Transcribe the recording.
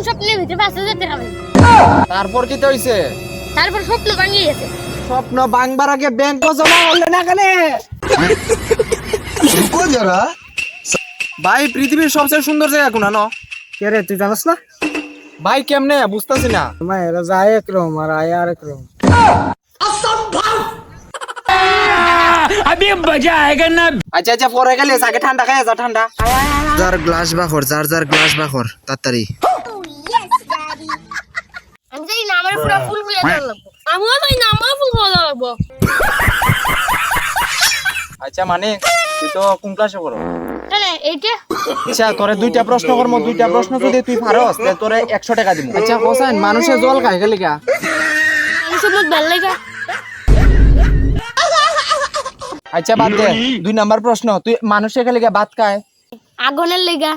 স্বপ্নের ভিতরে 5,000 টাকা পাইছি। তারপর কি হইছে? তারপর স্বপ্ন ভাঙিয়ে গেছে। স্বপ্ন ভাঙবার আগে ব্যাংক জমা করলে না কেন? रुको जरा। ভাই পৃথিবীর সবচেয়ে সুন্দর জায়গা কোন না? কে রে তুই জানাস না? ভাই কেমনে বুঝতাছি না। মায়েরা যায় একরকম আর আয় আর একরকম। আচ্ছা আচ্ছা পরে গেলে আগে ঠান্ডা খায় যা ঠান্ডা। যার গ্লাস বাখর, যার গ্লাস বাখর, তাড়াতাড়ি। আমি জানি না আমার পুরো ফুল গুলো দেওয়া লাগবো। আমিও জানি না আমার ফুল গুলো দেওয়া লাগবো। আচ্ছা মানে তুই তো কোন ক্লাসে পড়ো? কেন এইটা? আচ্ছা তোরে দুইটা প্রশ্ন করবো, দুইটা প্রশ্ন যদি তুই পারস তাহলে তোরে 100 টাকা দিব। আচ্ছা হোসেন মানুষের জল খায় গেলি কা? মানুষের মুখ ভালো লাগে। আচ্ছা বাদ দে, 2 নাম্বার প্রশ্ন, তুই মানুষের গেলি কা ভাত খায়? আগুনের লেগা।